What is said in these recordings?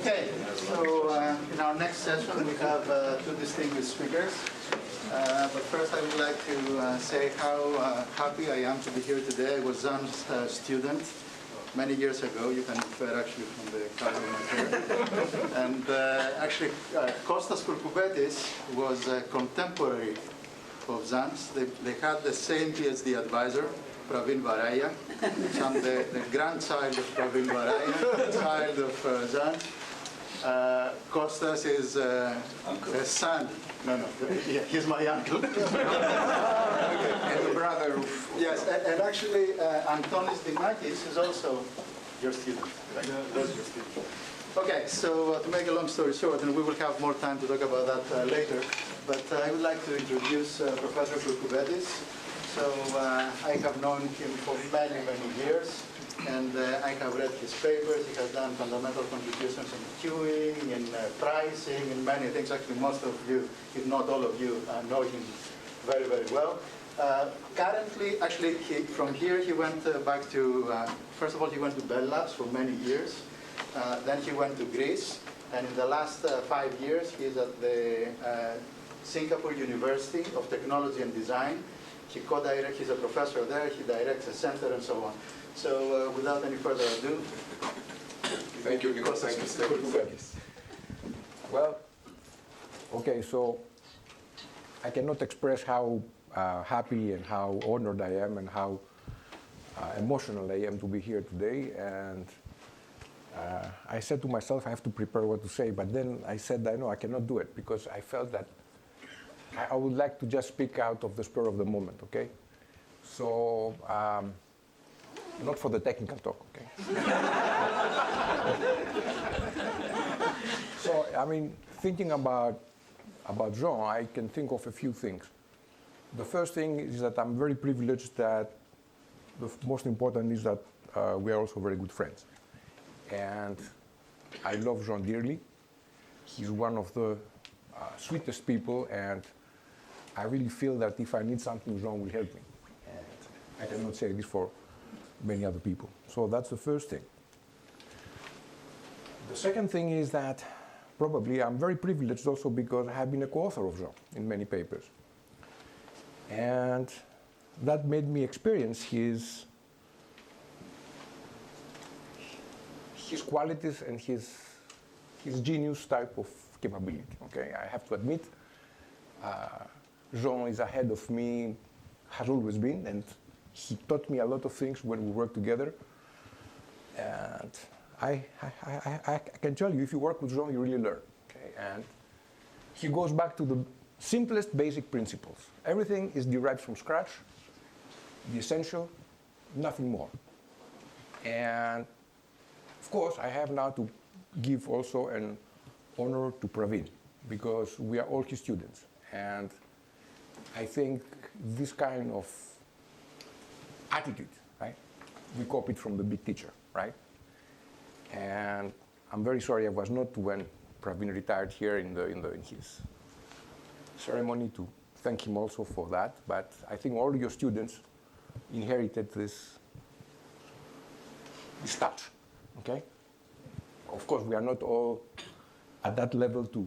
Okay, so in our next session we have two distinguished speakers. But first I would like to say how happy I am to be here today. I was Zan's student many years ago. You can infer actually from the color of my hair. And actually Costas Courcoubetis was a contemporary of Zan's. They had the same PhD advisor, Pravin Varaya. So I'm the grandchild of Pravin Varaya, child of Zan. Costas is a son. No, he's my uncle. And the brother of... Yes, and actually Antonis Dimakis is also your student. Right? Was your student. Okay, so to make a long story short, and we will have more time to talk about that later, but I would like to introduce Professor Courcoubetis. So I have known him for many, many years, and I have read his papers. He has done fundamental contributions in queuing, in pricing, in many things. Actually, most of you, if not all of you, know him very, very well. Currently, actually, from here he went back to, first of all, he went to Bell Labs for many years. Then he went to Greece, and in the last 5 years, he's at the Singapore University of Technology and Design. He's a professor there, he directs a center and so on. So without any further ado. Thank you, Nikos. Thank you. Well, okay, so I cannot express how happy and how honored I am and how emotional I am to be here today. And I said to myself, I have to prepare what to say, but then I said, I know I cannot do it because I felt that I would like to just speak out of the spur of the moment, okay? So, not for the technical talk, okay? So, I mean, thinking about Jean, I can think of a few things. The first thing is that I'm very privileged that the most important is that we are also very good friends. And I love Jean dearly. He's one of the sweetest people, and I really feel that if I need something, Jean will help me. And I cannot say this for many other people. So that's the first thing. The second thing is that probably I'm very privileged also because I have been a co-author of Jean in many papers. And that made me experience his qualities and his genius type of capability. Okay, I have to admit, Jean is ahead of me, has always been, and he taught me a lot of things when we worked together. And I can tell you, if you work with Jean, you really learn. Okay, and he goes back to the simplest basic principles. Everything is derived from scratch, the essential, nothing more. And of course, I have now to give also an honor to Pravin, because we are all his students. And I think this kind of attitude, right, we copied from the big teacher, right? And I'm very sorry I was not when Pravin retired here in his ceremony to thank him also for that, but I think all your students inherited this touch, okay? Of course, we are not all at that level too.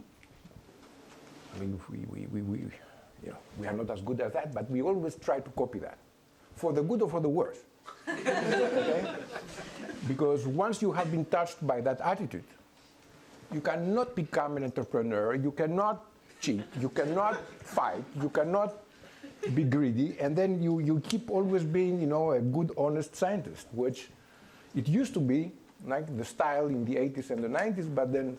I mean, we are not as good as that, but we always try to copy that, for the good or for the worse. Okay? Because once you have been touched by that attitude, you cannot become an entrepreneur, you cannot cheat, you cannot fight, you cannot be greedy, and then you keep always being, a good, honest scientist, which it used to be like the style in the 80s and the 90s, but then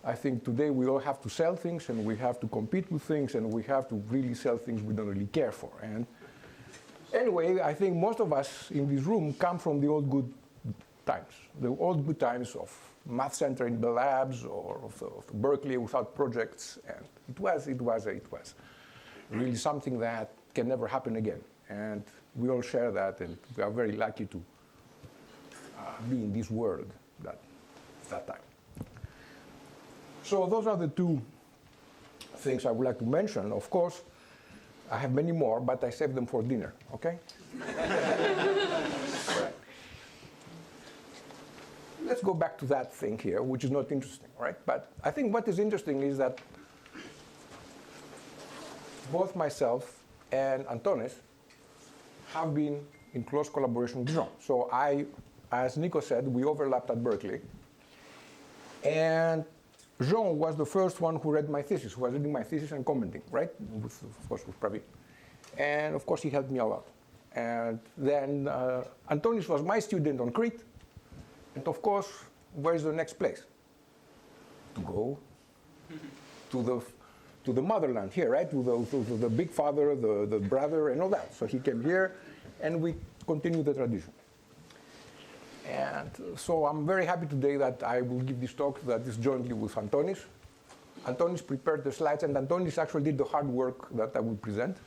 I think today we all have to sell things and we have to compete with things and we have to really sell things we don't really care for. And anyway, I think most of us in this room come from the old good times, the old good times of Math Center in the labs or of Berkeley without projects. And it was really something that can never happen again. And we all share that, and we are very lucky to be in this world that time. So those are the two things I would like to mention. Of course, I have many more, but I save them for dinner, okay? Right. let's go back to that thing here, which is not interesting, right? But I think what is interesting is that both myself and Antonis have been in close collaboration with Jean. So as Nico said, we overlapped at Berkeley. And Jean was the first one who read my thesis, who was reading my thesis and commenting, right? Of course, with Praveen. And of course, he helped me a lot. And then Antonis was my student on Crete. And of course, where is the next place? To go to the motherland here, right? To the big father, the brother, and all that. So he came here, and we continue the tradition. And so I'm very happy today that I will give this talk that is jointly with Antonis. Antonis prepared the slides, and Antonis actually did the hard work that I will present.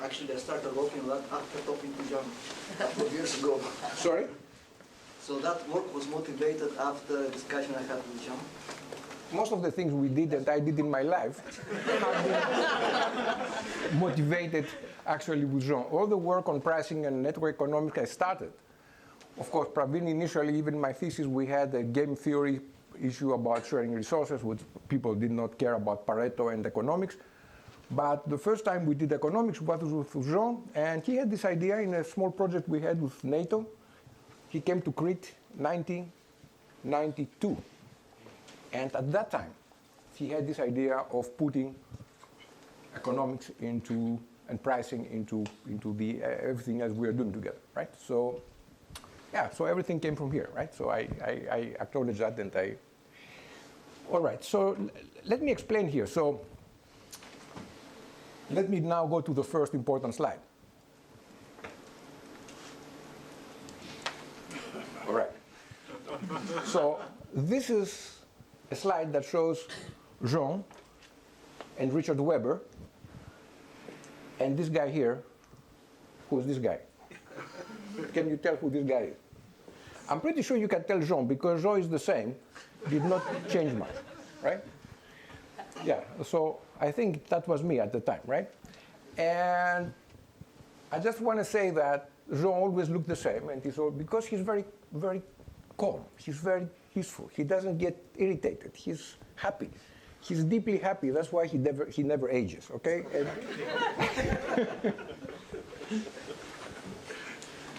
Actually, I started working on that after talking to John a couple of years ago. Sorry? So that work was motivated after a discussion I had with John. Most of the things we did and I did in my life have been motivated actually with Jean. All the work on pricing and network economics I started. Of course, Praveen initially, even my thesis, we had a game theory issue about sharing resources, which people did not care about Pareto and economics. But the first time we did economics was with Jean, and he had this idea in a small project we had with NATO. He came to Crete 1992. And at that time, he had this idea of putting economics into and pricing into the everything else we are doing together, right? So, yeah, so everything came from here, right? So I acknowledge that, and all right, so let me explain here. So let me now go to the first important slide. All right. So this is a slide that shows Jean and Richard Weber and this guy here. Who is this guy? Can you tell who this guy is? I'm pretty sure you can tell Jean because Jean is the same, did not change much, right? Yeah, so I think that was me at the time, right? And I just want to say that Jean always looked the same, and because he's very, very calm, he's very peaceful, he doesn't get irritated, he's happy. He's deeply happy, that's why he never ages, okay?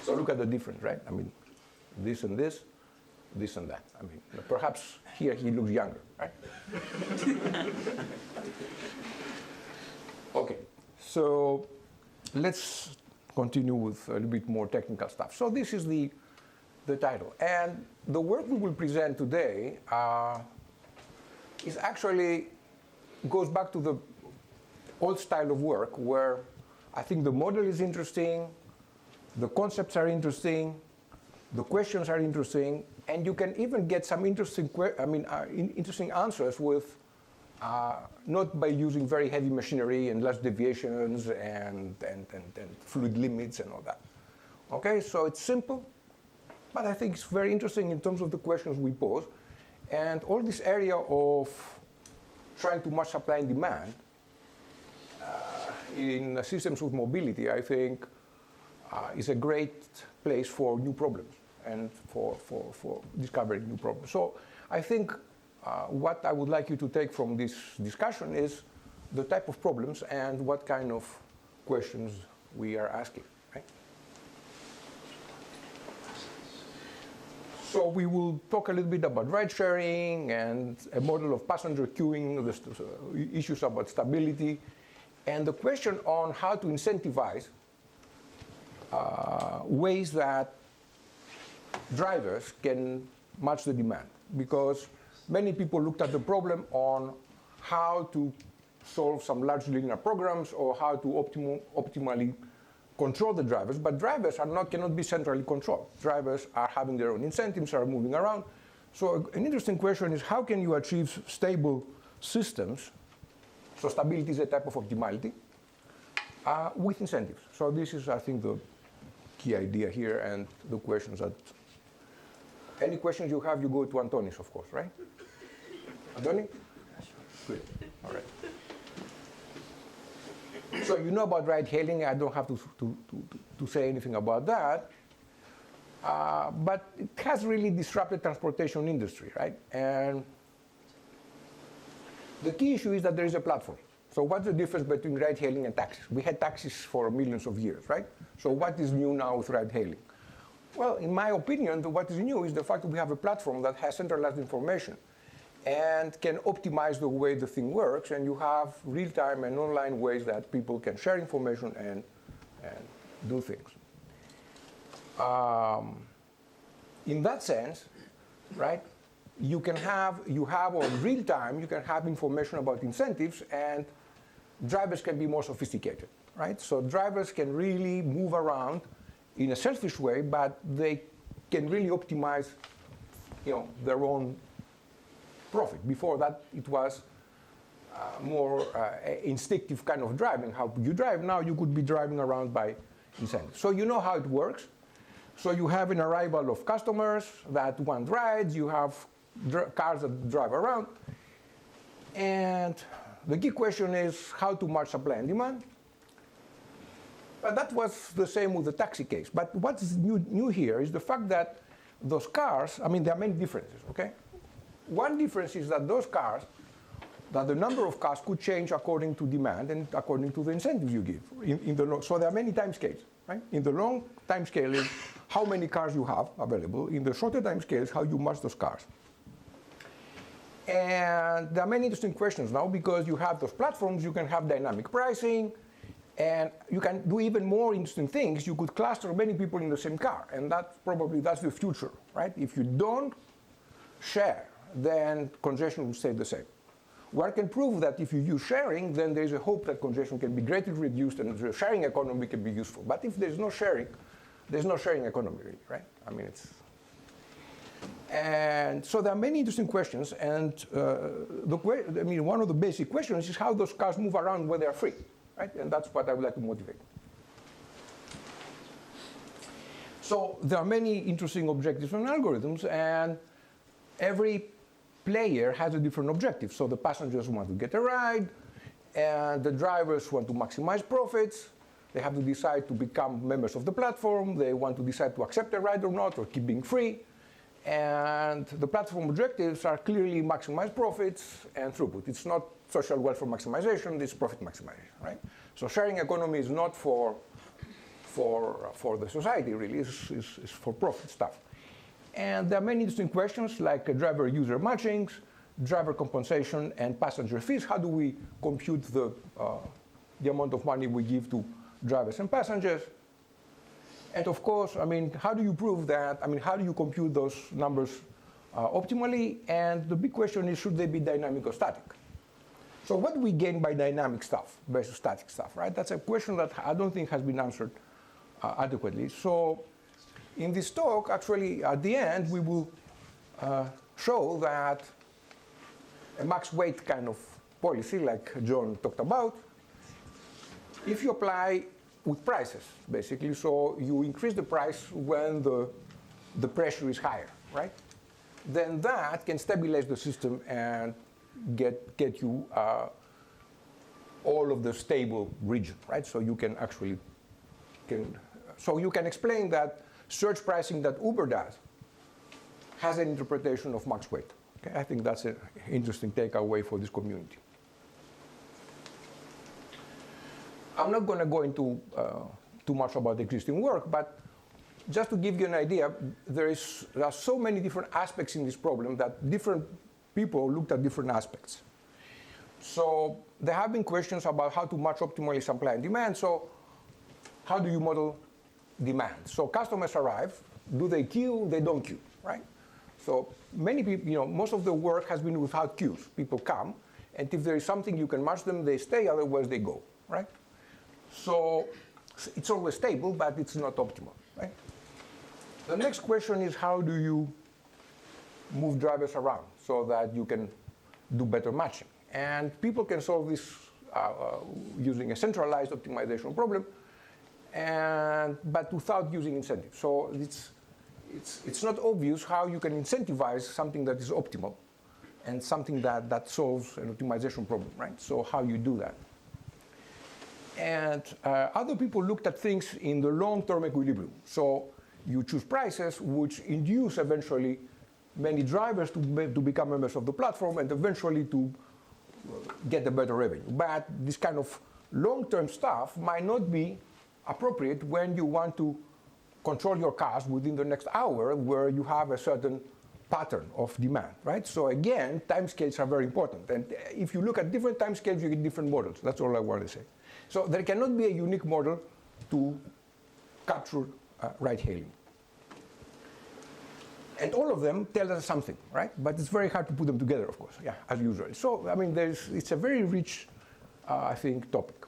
So look at the difference, right? I mean, this and this, this and that. I mean, perhaps here he looks younger, right? Okay, so let's continue with a little bit more technical stuff. So this is the title. And the work we will present today is actually goes back to the old style of work where I think the model is interesting, the concepts are interesting, the questions are interesting, and you can even get some interesting answers with not by using very heavy machinery and less deviations and fluid limits and all that. Okay, so it's simple, but I think it's very interesting in terms of the questions we pose. And all this area of trying to match supply and demand in systems with mobility, I think, is a great place for new problems and for discovering new problems. So I think what I would like you to take from this discussion is the type of problems and what kind of questions we are asking. Right? So we will talk a little bit about ride sharing and a model of passenger queuing, the issues about stability, and the question on how to incentivize ways that drivers can match the demand. Because many people looked at the problem on how to solve some large linear programs or how to optimally control the drivers, but drivers cannot be centrally controlled. Drivers are having their own incentives, are moving around. So an interesting question is how can you achieve stable systems? So stability is a type of optimality with incentives. So this is, I think, the key idea here and the questions that, any questions you have, you go to Antonis, of course, right? Antoni? Good, all right. So you know about ride hailing, I don't have to say anything about that. But it has really disrupted transportation industry, right? And the key issue is that there is a platform. So what's the difference between ride-hailing and taxis? We had taxis for millions of years, right? So what is new now with ride-hailing? Well, in my opinion, what is new is the fact that we have a platform that has centralized information and can optimize the way the thing works, and you have real-time and online ways that people can share information and do things. In that sense, right, you have on real time, you can have information about incentives, and drivers can be more sophisticated, right? So drivers can really move around in a selfish way, but they can really optimize, their own profit. Before that, it was more instinctive kind of driving. How you drive now, you could be driving around by incentives. So you know how it works. So you have an arrival of customers that want rides. You have cars that drive around. And the key question is how to match supply and demand. But that was the same with the taxi case. But what is new here is the fact that those cars, there are many differences, okay? One difference is that those cars, that the number of cars could change according to demand and according to the incentives you give. So there are many time scales, right? In the long time scale is how many cars you have available. In the shorter time scale is how you match those cars. And there are many interesting questions now because you have those platforms, you can have dynamic pricing, and you can do even more interesting things. You could cluster many people in the same car, and that's the future, right? If you don't share, then congestion will stay the same. One can prove that if you use sharing, then there's a hope that congestion can be greatly reduced and the sharing economy can be useful. But if there's no sharing economy, really, right? And so there are many interesting questions, and one of the basic questions is how those cars move around when they are free, right? And that's what I would like to motivate. So there are many interesting objectives and algorithms, and every player has a different objective. So the passengers want to get a ride, and the drivers want to maximize profits. They have to decide to become members of the platform. They want to decide to accept a ride or not, or keep being free. And the platform objectives are clearly maximize profits and throughput. It's not social welfare maximization, it's profit maximization, right? So sharing economy is not for the society, really. It's for profit stuff. And there are many interesting questions like driver-user matchings, driver compensation, and passenger fees. How do we compute the amount of money we give to drivers and passengers? And of course, how do you prove that? How do you compute those numbers optimally? And the big question is, should they be dynamic or static? So what do we gain by dynamic stuff versus static stuff, right? That's a question that I don't think has been answered adequately. So in this talk, actually, at the end, we will show that a max weight kind of policy, like John talked about, if you apply with prices, basically, so you increase the price when the pressure is higher, right? Then that can stabilize the system and get you all of the stable region, right? So you can actually explain that surge pricing that Uber does has an interpretation of max weight. Okay? I think that's an interesting takeaway for this community. I'm not going to go into too much about existing work, but just to give you an idea, there are so many different aspects in this problem that different people looked at different aspects. So there have been questions about how to match optimally supply and demand. So how do you model demand? So customers arrive, do they queue? They don't queue, right? So many people, most of the work has been without queues. People come, and if there is something you can match them, they stay, otherwise they go, right? So it's always stable, but it's not optimal, right? The next question is, how do you move drivers around so that you can do better matching? And people can solve this using a centralized optimization problem, but without using incentives. So it's not obvious how you can incentivize something that is optimal and something that solves an optimization problem, right? So how you do that. And other people looked at things in the long-term equilibrium. So you choose prices which induce eventually many drivers to become members of the platform and eventually to get a better revenue. But this kind of long-term stuff might not be appropriate when you want to control your costs within the next hour where you have a certain pattern of demand, right? So again, timescales are very important. And if you look at different timescales, you get different models. That's all I want to say. So there cannot be a unique model to capture ride-hailing. And all of them tell us something, right? But it's very hard to put them together, of course, yeah, as usual. So, I mean, it's a very rich, I think, topic.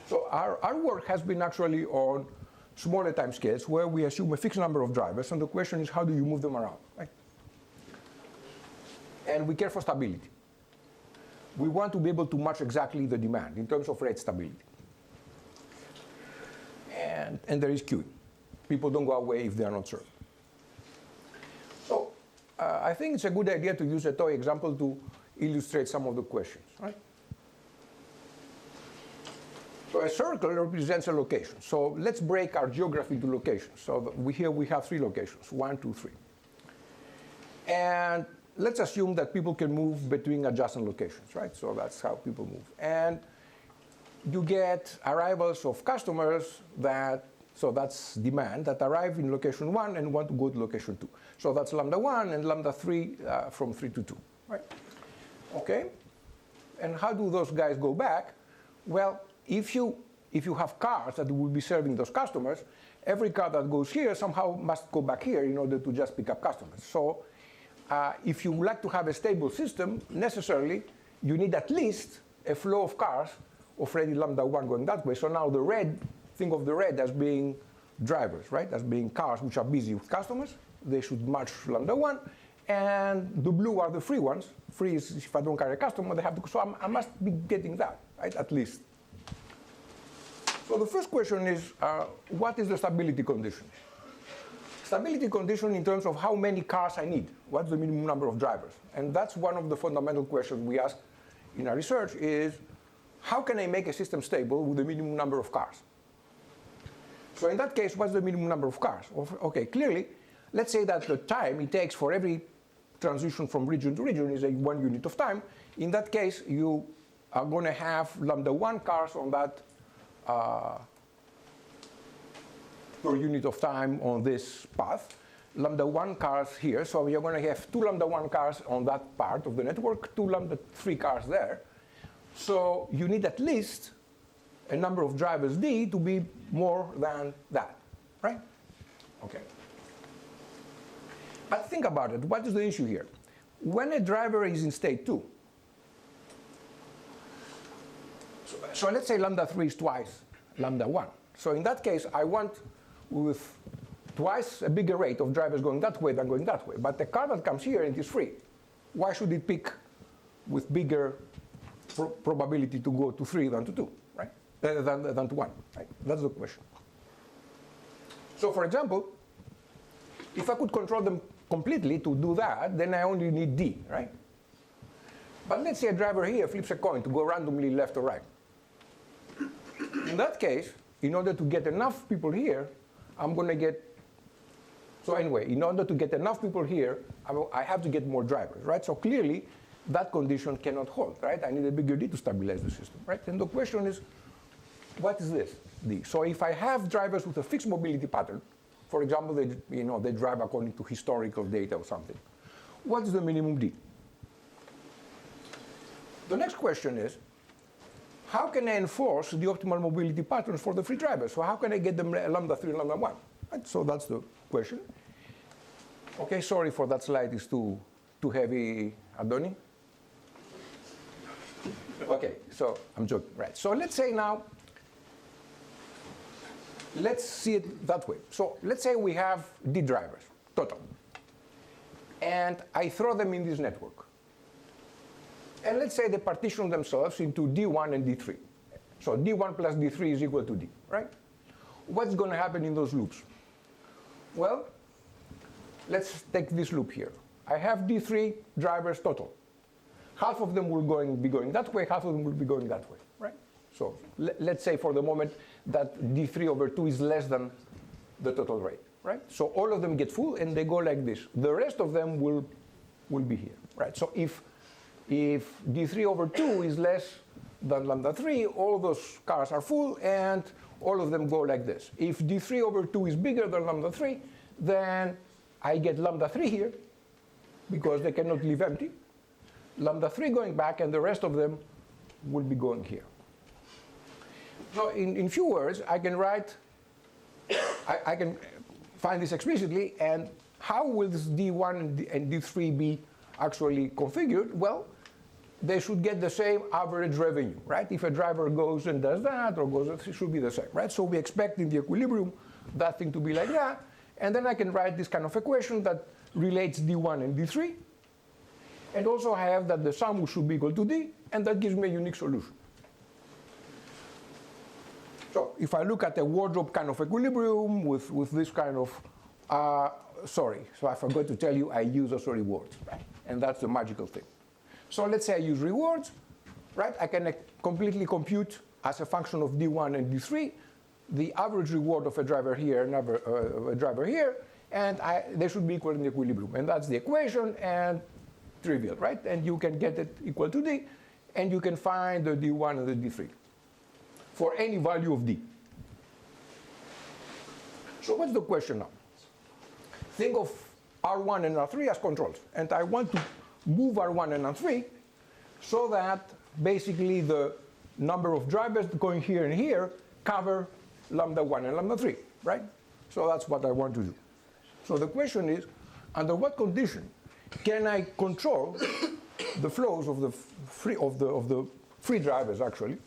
So our work has been actually on smaller timescales where we assume a fixed number of drivers, and the question is how do you move them around, right? And we care for stability. We want to be able to match exactly the demand in terms of rate stability. And there is queuing. People don't go away if they are not served. So I think it's a good idea to use a toy example to illustrate some of the questions, right? So a circle represents a location. So let's break our geography into locations. So here we have 3 locations, 1, 2, 3. And let's assume that people can move between adjacent locations, right? So that's how people move. And you get arrivals of customers so that's demand, that arrive in location 1 and want to go to location 2. So that's lambda 1 and lambda 3 from 3 to 2, right? Okay? And how do those guys go back? Well, if you have cars that will be serving those customers, every car that goes here somehow must go back here in order to just pick up customers. So if you would like to have a stable system, necessarily you need at least a flow of cars of already lambda 1 going that way. So now the red, think of the red as being drivers, right? As being cars which are busy with customers. They should match lambda 1. And the blue are the free ones. Free is if I don't carry a customer, they have to, so I must be getting that, right? At least. So the first question is, what is the stability condition? Stability condition in terms of how many cars I need. What's the minimum number of drivers? And that's one of the fundamental questions we ask in our research is, how can I make a system stable with the minimum number of cars? So in that case, what's the minimum number of cars? Okay, clearly, let's say that the time it takes for every transition from region to region is 1 unit of time. In that case, you are going to have lambda 1 cars on that per unit of time on this path, lambda 1 cars here, so you're going to have 2 lambda 1 cars on that part of the network, 2 lambda 3 cars there. So you need at least a number of drivers D to be more than that, right? Okay. But think about it, what is the issue here? When a driver is in state 2, so let's say lambda 3 is twice lambda 1. So in that case, I want with twice a bigger rate of drivers going that way than going that way. But the car that comes here and is free, why should it pick with bigger probability to go to 3 than to 2, right? Than to 1, right? That's the question. So for example, if I could control them completely to do that, then I only need D, right? But let's say a driver here flips a coin to go randomly left or right. In that case, in order to get enough people here, I'm going to get, so anyway, in order to get enough people here, I have to get more drivers, right? So clearly, that condition cannot hold, right? I need a bigger D to stabilize the system, right? And the question is, what is this, D? So if I have drivers with a fixed mobility pattern, for example, they drive according to historical data or something, what is the minimum D? The next question is, how can I enforce the optimal mobility patterns for the free drivers? So how can I get them lambda 3 and lambda 1? Right? So that's the question. Okay, sorry for that slide, it's too heavy, Adoni. Okay, so I'm joking, right? So let's say now, let's see it that way. So let's say we have D drivers, total. And I throw them in this network. And let's say they partition themselves into D1 and D3. So D1 plus D3 is equal to D, right? What's going to happen in those loops? Well, let's take this loop here. I have D3 drivers total. Half of them will be going that way, half of them will be going that way, right? So let's say for the moment that D3 over 2 is less than the total rate, right? So all of them get full and they go like this. The rest of them will be here, right? So if d3 over 2 is less than lambda 3, all those cars are full and all of them go like this. If d3 over 2 is bigger than lambda 3, then I get lambda 3 here because they cannot leave empty. Lambda 3 going back and the rest of them will be going here. So in few words, I can write, I can find this explicitly, and how will this D1 and D3 be actually configured? Well, they should get the same average revenue, right? If a driver goes and does that or goes, it should be the same, right? So we expect in the equilibrium that thing to be like that, and then I can write this kind of equation that relates D1 and D3, and also I have that the sum should be equal to D, and that gives me a unique solution. So if I look at a wardrobe kind of equilibrium with this kind of, sorry, so I forgot to tell you I use also rewards, right? And that's the magical thing. So let's say I use rewards, right? I can completely compute as a function of D1 and D3 the average reward of a driver here and a driver here, and they should be equal in the equilibrium. And that's the equation, and trivial, right? And you can get it equal to D, and you can find the D1 and the D3 for any value of D. So what's the question now? Think of R1 and R3 as controls, and I want to move R1 and R3 so that basically the number of drivers going here and here cover lambda 1 and lambda 3, right? So that's what I want to do. So the question is, under what condition can I control the flows of the free drivers actually,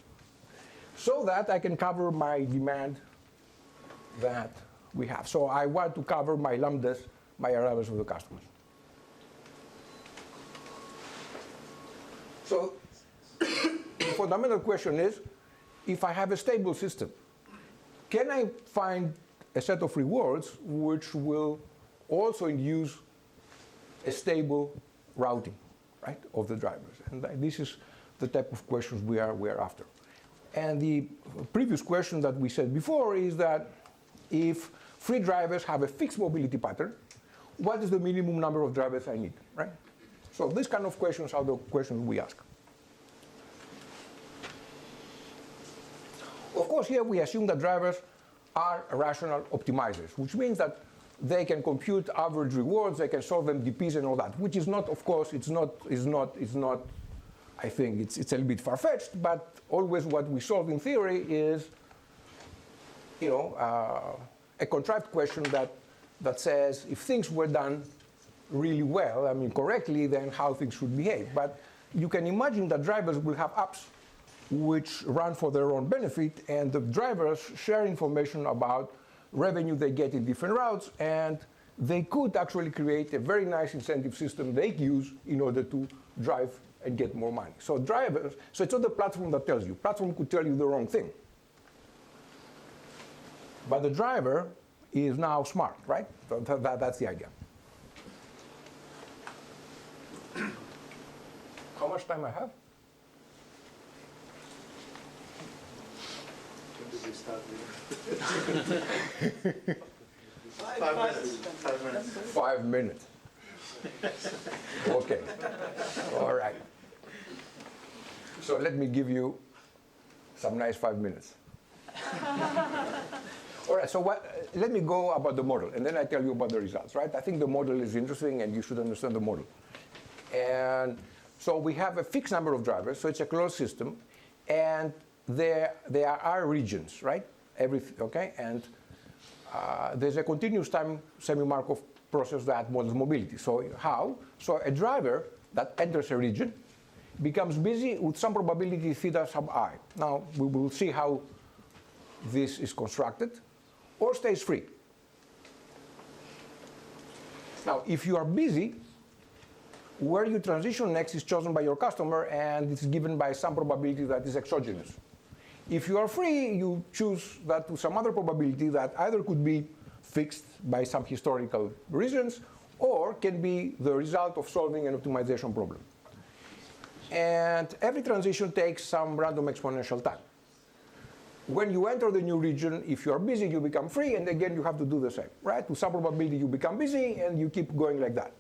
so that I can cover my demand that we have. So I want to cover my lambdas, my arrivals of the customers. So the fundamental question is, if I have a stable system, can I find a set of rewards which will also induce a stable routing, right, of the drivers? And this is the type of questions we are after. And the previous question that we said before is that if free drivers have a fixed mobility pattern, what is the minimum number of drivers I need, right? So these kind of questions are the questions we ask. Of course, here we assume that drivers are rational optimizers, which means that they can compute average rewards, they can solve MDPs and all that, which is not, of course, it's not. I think it's a little bit far-fetched, but always what we solve in theory is, a contrived question that says if things were done really well, I mean correctly, then how things should behave. But you can imagine that drivers will have apps which run for their own benefit, and the drivers share information about revenue they get in different routes, and they could actually create a very nice incentive system they use in order to drive and get more money. So drivers, so it's not the platform that tells you. Platform could tell you the wrong thing. But the driver is now smart, right? So that's the idea. How much time I have? When did we start here? 5 minutes. 5 minutes. 5 minutes. Okay. All right. So let me give you some nice 5 minutes. All right, so let me go about the model, and then I tell you about the results, right? I think the model is interesting, and you should understand the model. And so we have a fixed number of drivers, so it's a closed system, and there are regions, right? Okay, and there's a continuous time semi-Markov process that models mobility. So how? So a driver that enters a region becomes busy with some probability theta sub I. Now, we will see how this is constructed, or stays free. Now, if you are busy, where you transition next is chosen by your customer, and it's given by some probability that is exogenous. If you are free, you choose that with some other probability that either could be fixed by some historical reasons, or can be the result of solving an optimization problem. And every transition takes some random exponential time. when you enter the new region, if you are busy, you become free, and again, you have to do the same, right? With some probability, you become busy, and you keep going like that.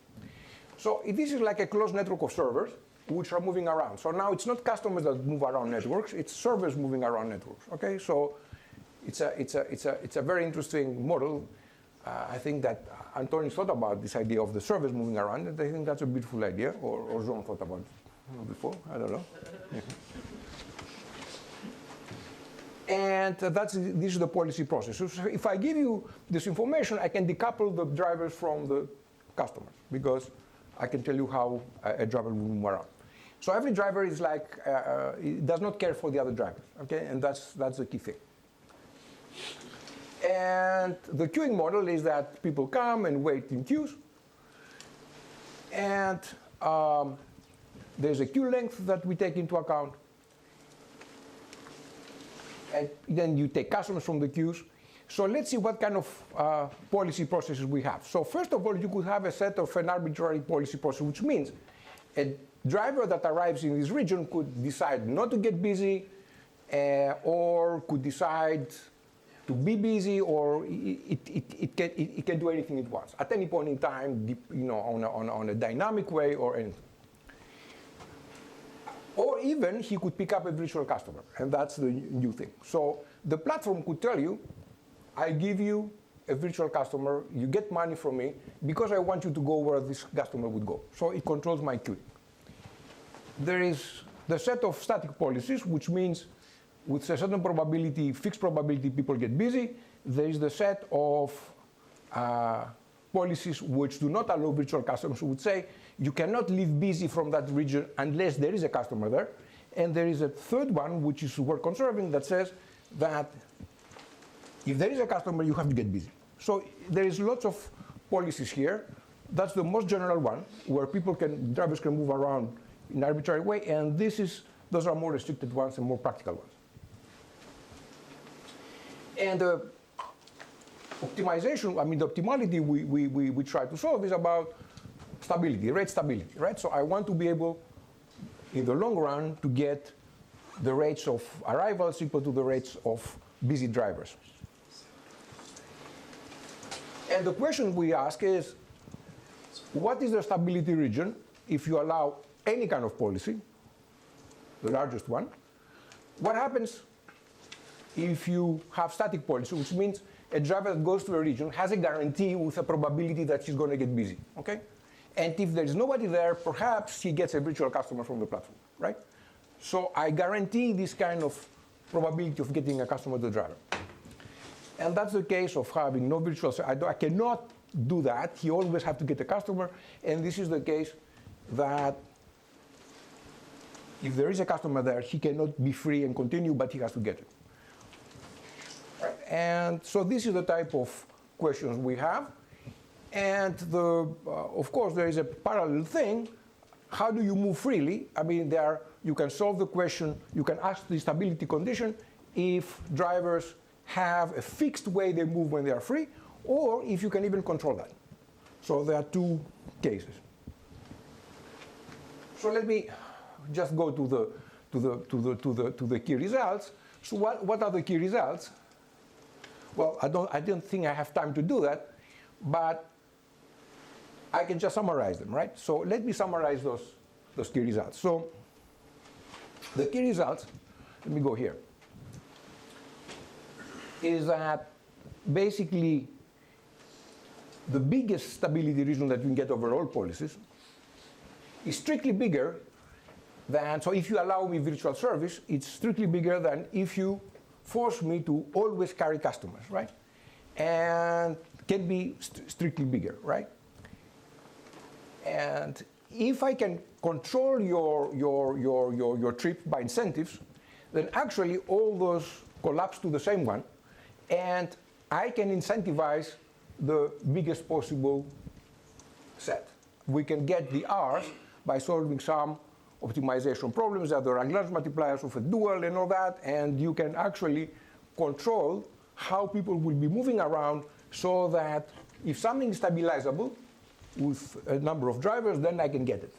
So this is like a closed network of servers which are moving around. So now it's not customers that move around networks, it's servers moving around networks, okay? So it's a very interesting model. I think that Antonis thought about this idea of the servers moving around, and I think that's a beautiful idea, or Jean thought about it before, I don't know. And this is the policy process. So if I give you this information, I can decouple the drivers from the customers, because I can tell you how a driver will move around. So every driver is like, it does not care for the other drivers, okay? And that's the key thing. And the queuing model is that people come and wait in queues. And there's a queue length that we take into account. And then you take customers from the queues. So let's see what kind of policy processes we have. So first of all, you could have a set of an arbitrary policy process, which means a driver that arrives in this region could decide not to get busy, or could decide to be busy, or it can do anything it wants at any point in time, on a dynamic way or anything. Or even he could pick up a virtual customer, and that's the new thing. So the platform could tell you, I give you a virtual customer, you get money from me, because I want you to go where this customer would go. So it controls my queuing. There is the set of static policies, which means with a certain probability, fixed probability, people get busy. There is the set of policies which do not allow virtual customers, who would say, you cannot leave busy from that region unless there is a customer there. And there is a third one, which is work conserving, that says that if there is a customer, you have to get busy. So there is lots of policies here. That's the most general one, where drivers can move around in an arbitrary way, and those are more restricted ones and more practical ones. And the optimization, the optimality we try to solve is about stability, rate stability, right? So I want to be able, in the long run, to get the rates of arrivals equal to the rates of busy drivers. And the question we ask is, what is the stability region if you allow any kind of policy, the largest one? What happens if you have static policy, which means a driver that goes to a region has a guarantee with a probability that she's going to get busy, okay? And if there is nobody there, perhaps he gets a virtual customer from the platform, right? So I guarantee this kind of probability of getting a customer to the driver. And that's the case of having no virtual. I cannot do that. He always has to get a customer. And this is the case that if there is a customer there, he cannot be free and continue, but he has to get it. Right. And so this is the type of questions we have. And of course, there is a parallel thing. How do you move freely? You can solve the question, you can ask the stability condition if drivers have a fixed way they move when they are free, or if you can even control that. So there are two cases. So let me just go to the key results. So what are the key results? Well, I don't think I have time to do that, but I can just summarize them, right? So let me summarize those key results. So the key results, let me go here, is that basically the biggest stability region that you can get over all policies is strictly bigger than, so if you allow me virtual service, it's strictly bigger than if you force me to always carry customers, right? And can be strictly bigger, right? And if I can control your trip by incentives, then actually all those collapse to the same one, and I can incentivize the biggest possible set. We can get the R's by solving some optimization problems that are Lagrange multipliers of a dual and all that, and you can actually control how people will be moving around so that if something is stabilizable with a number of drivers, then I can get it.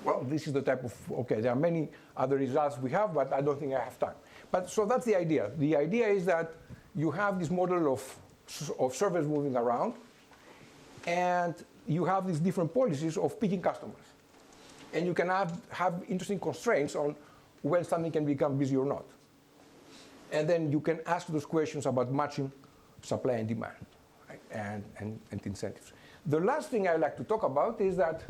Well, this is the type of, okay, there are many other results we have, but I don't think I have time. But so that's the idea. The idea is that you have this model of servers moving around, and you have these different policies of picking customers. And you can have interesting constraints on when something can become busy or not. And then you can ask those questions about matching supply and demand, right? and incentives. The last thing I like to talk about is that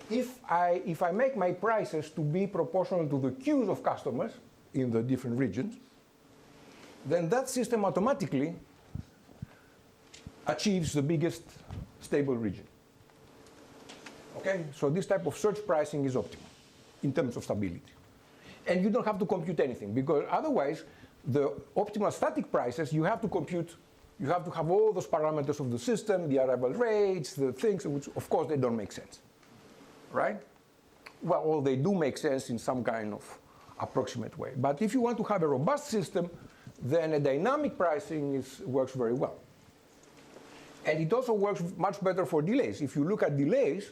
if I make my prices to be proportional to the queues of customers in the different regions, then that system automatically achieves the biggest stable region. Okay, so this type of search pricing is optimal in terms of stability. And you don't have to compute anything, because otherwise, the optimal static prices, you have to compute, you have to have all those parameters of the system, the arrival rates, the things, which of course they don't make sense, right? Well, they do make sense in some kind of approximate way. But if you want to have a robust system, then a dynamic pricing works very well. And it also works much better for delays. If you look at delays,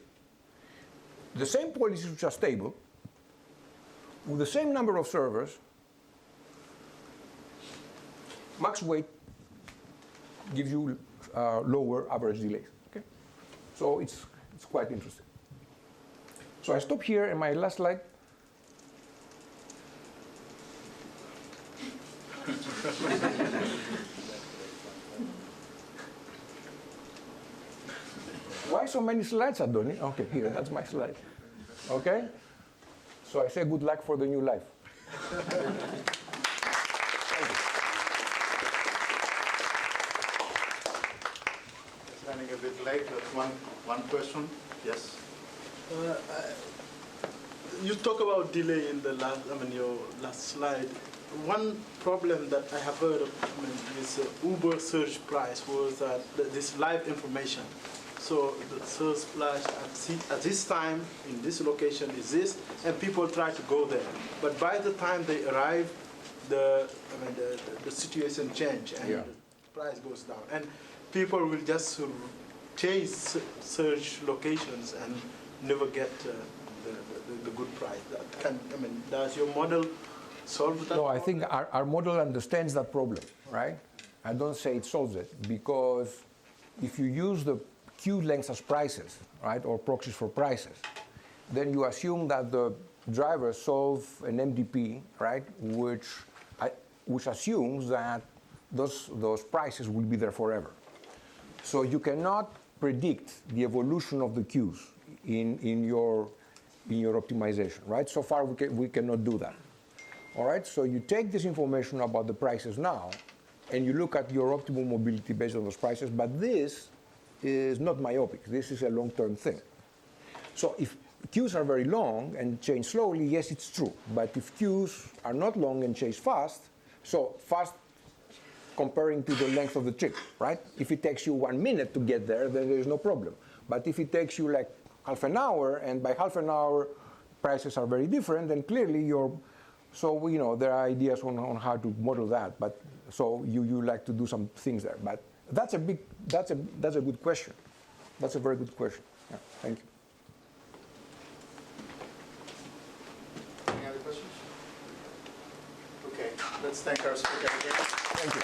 the same policies which are stable, with the same number of servers, max weight gives you lower average delays. Okay? So it's quite interesting. So I stop here, and my last slide. Why so many slides, Adoni? Okay, here, that's my slide. Okay? So I say good luck for the new life. It's running a bit late, but one question. Yes. You talk about delay in the last, your last slide. One problem that I have heard of is Uber search price was that this live information. So the search flash at this time in this location is this, and people try to go there. But by the time they arrive, the situation change and the price goes down, and people will just chase search locations and never get the good price. Does your model solve that? No, I think our model understands that problem, right? I don't say it solves it, because if you use the queue lengths as prices, right, or proxies for prices, then you assume that the drivers solve an MDP, right, which assumes that those prices will be there forever. So you cannot predict the evolution of the queues in your optimization, right? So far we cannot do that. All right, so you take this information about the prices now, and you look at your optimal mobility based on those prices, but this is not myopic. This is a long-term thing. So if queues are very long and change slowly, yes, it's true. But if queues are not long and change fast, so fast comparing to the length of the trip, right? If it takes you 1 minute to get there, then there is no problem. But if it takes you like half an hour, and by half an hour prices are very different, then clearly there are ideas on how to model that. But so you like to do some things there. But that's a good question. That's a very good question. Yeah, thank you. Any other questions? Okay, let's thank our speaker again. Thank you.